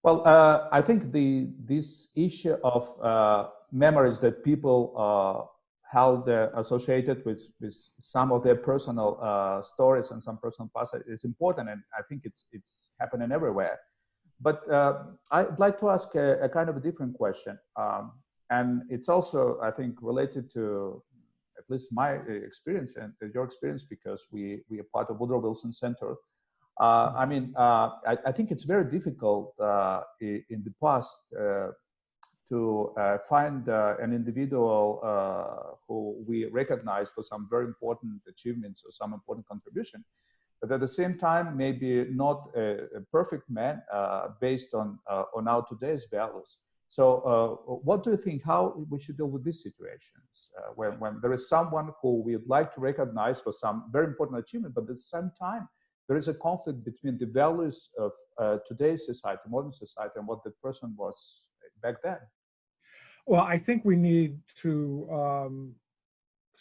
Well, I think this issue of memories that people held associated with some of their personal stories and some personal past is important, and I think it's happening everywhere. But I'd like to ask a kind of a different question, and it's also, I think, related to at least my experience and your experience, because we are part of Woodrow Wilson Center. I think it's very difficult in the past to find an individual who we recognize for some very important achievements or some important contribution, but at the same time, maybe not a perfect man based on our today's values. So what do you think, how we should deal with these situations when there is someone who we would like to recognize for some very important achievement, but at the same time, there is a conflict between the values of today's society, modern society, and what the person was back then? Well, I think we need to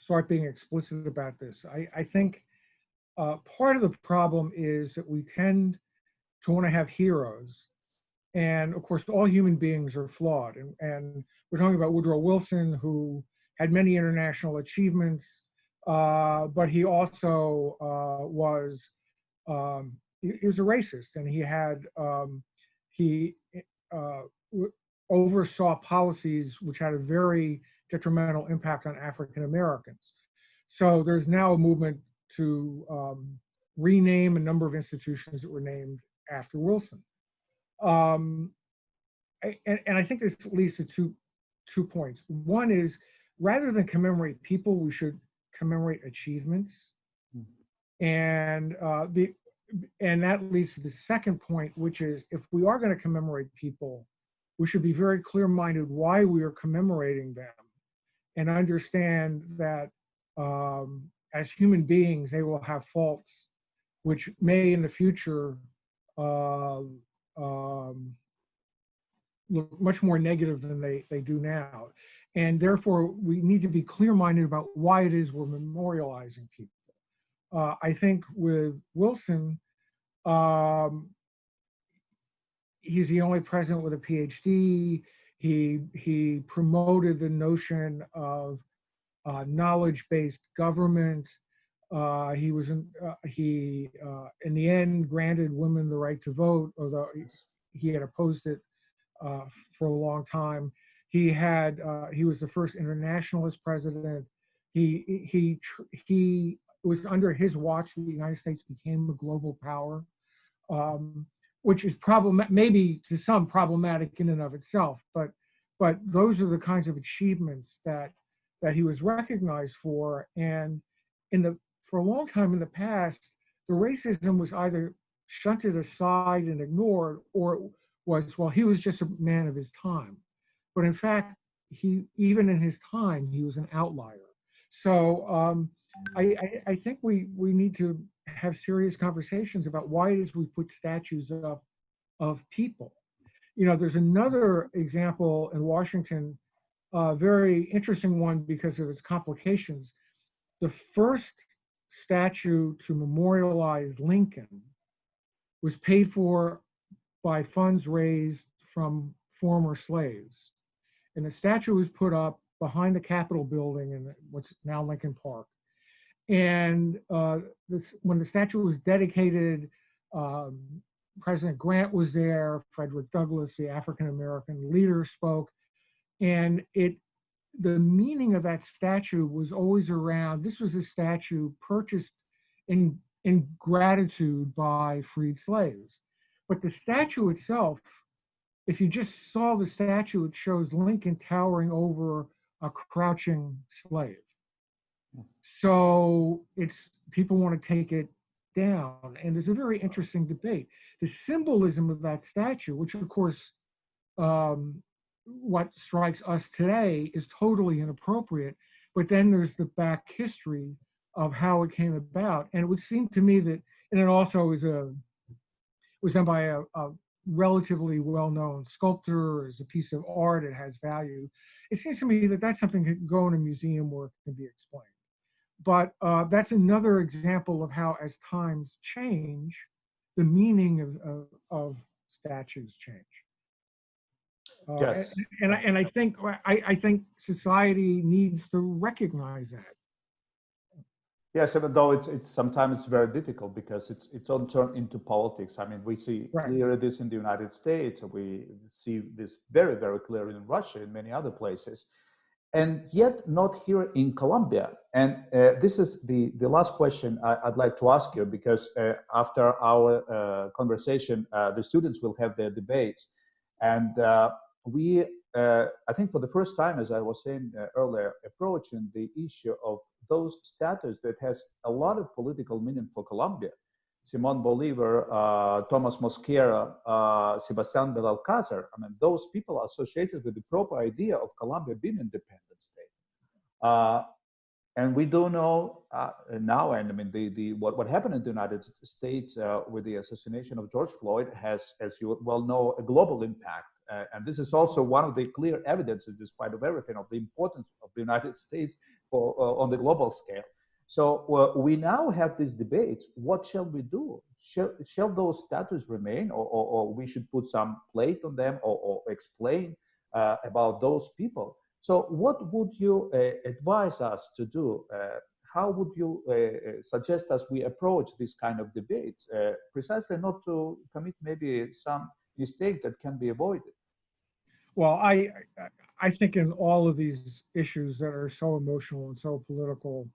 start being explicit about this. I think part of the problem is that we tend to want to have heroes. And of course, all human beings are flawed. And we're talking about Woodrow Wilson, who had many international achievements, but he also he was a racist, and he oversaw policies which had a very detrimental impact on African Americans. So there's now a movement to rename a number of institutions that were named after Wilson. And I think this leads to two points. One is, rather than commemorate people, we should commemorate achievements. And that leads to the second point, which is, if we are going to commemorate people, we should be very clear-minded why we are commemorating them, and understand that as human beings, they will have faults which may in the future look much more negative than they do now. And therefore, we need to be clear-minded about why it is we're memorializing people. I think with Wilson, he's the only president with a PhD. He promoted the notion of knowledge-based government. He in the end granted women the right to vote, although he had opposed it for a long time. He was the first internationalist president. It was under his watch that the United States became a global power, which is maybe to some problematic in and of itself. But those are the kinds of achievements that he was recognized for. And for a long time in the past, the racism was either shunted aside and ignored, or it was, well, he was just a man of his time. But in fact, even in his time, he was an outlier. So I think we need to have serious conversations about why it is we put statues of people. You know, there's another example in Washington, a very interesting one because of its complications. The first statue to memorialize Lincoln was paid for by funds raised from former slaves. And the statue was put up behind the Capitol building in what's now Lincoln Park. And when the statue was dedicated, President Grant was there, Frederick Douglass, the African-American leader, spoke. And the meaning of that statue was always around, this was a statue purchased in gratitude by freed slaves. But the statue itself, if you just saw the statue, it shows Lincoln towering over a crouching slave. So people want to take it down. And there's a very interesting debate. The symbolism of that statue, which of course, what strikes us today is totally inappropriate, but then there's the back history of how it came about. And it would seem to me that, and it also was done by a relatively well-known sculptor, as a piece of art, it has value. It seems to me that that's something that can go in a museum where it can be explained. But that's another example of how, as times change, the meaning of statues change. And, Yes. and I think society needs to recognize that. Yes, even though it's sometimes it's very difficult because it's all turned into politics. I mean, we see Right. clearly this in the United States, and we see this very, very clearly in Russia and many other places, and yet not here in Colombia. And this is the last question I'd like to ask you, because after our conversation, the students will have their debates, and we, I think for the first time, as I was saying earlier, approaching the issue of those status that has a lot of political meaning for Colombia. Simon Bolivar, Thomas Mosquera, Sebastián Belalcázar. I mean, those people are associated with the proper idea of Colombia being an independent state. And we do know now, and I mean, what happened in the United States with the assassination of George Floyd has, as you well know, a global impact. And this is also one of the clear evidences, despite of everything, of the importance of the United States for, on the global scale. So we now have these debates. What shall we do? Shall those statues remain, or we should put some plate on them, or explain about those people? So what would you advise us to do? How would you suggest us we approach this kind of debate, precisely not to commit maybe some mistake that can be avoided? Well, I think in all of these issues that are so emotional and so political,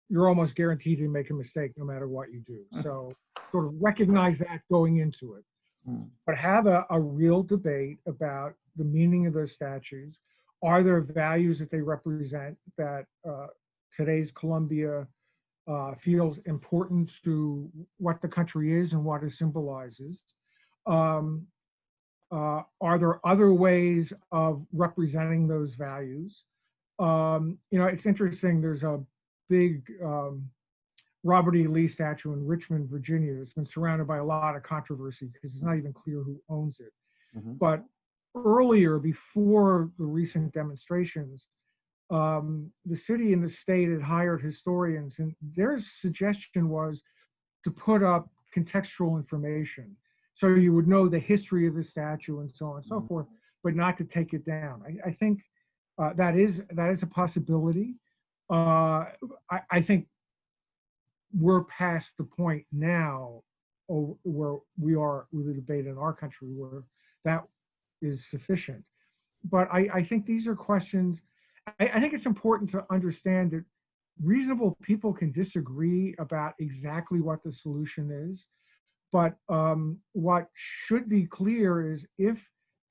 you're almost guaranteed to make a mistake no matter what you do. So sort of recognize that going into it. But have a real debate about the meaning of those statues. Are there values that they represent that today's Colombia feels important to what the country is and what it symbolizes? Are there other ways of representing those values? You know, it's interesting, there's a big Robert E. Lee statue in Richmond, Virginia. It's been surrounded by a lot of controversy because it's not even clear who owns it. But earlier, before the recent demonstrations, the city and the state had hired historians, and their suggestion was to put up contextual information. So you would know the history of the statue and so on and so forth, but not to take it down. I think that is a possibility. I think we're past the point now where we are with the debate in our country where that is sufficient. But I think these are questions, I think it's important to understand that reasonable people can disagree about exactly what the solution is. But what should be clear is if,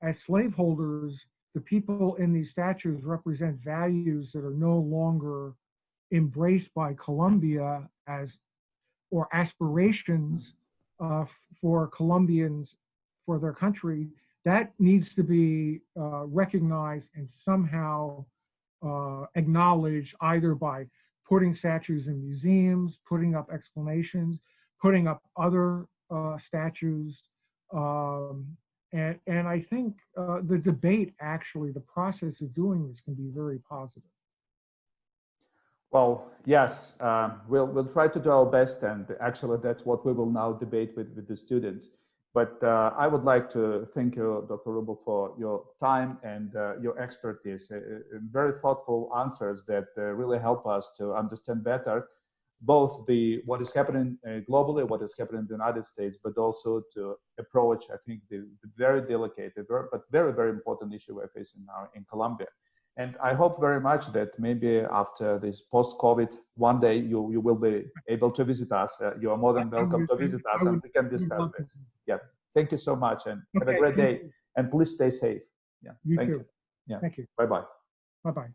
as slaveholders, the people in these statues represent values that are no longer embraced by Colombia as, or aspirations for Colombians for their country, that needs to be recognized and somehow acknowledged, either by putting statues in museums, putting up explanations, putting up other statues. And I think the debate, actually, the process of doing this can be very positive. Well, yes, we'll try to do our best, and actually that's what we will now debate with the students. But I would like to thank you, Dr. Ruble, for your time and your expertise, very thoughtful answers that really help us to understand better both what is happening globally, what is happening in the United States, but also to approach, I think, the very delicate, but very, very important issue we're facing now in Colombia. And I hope very much that maybe after this post-COVID, one day you will be able to visit us. You are more than welcome to visit us, and we can discuss this. Yeah, thank you so much, and have a great day. And please stay safe. Yeah, You too. you. Yeah, Thank you. Bye-bye. Bye-bye.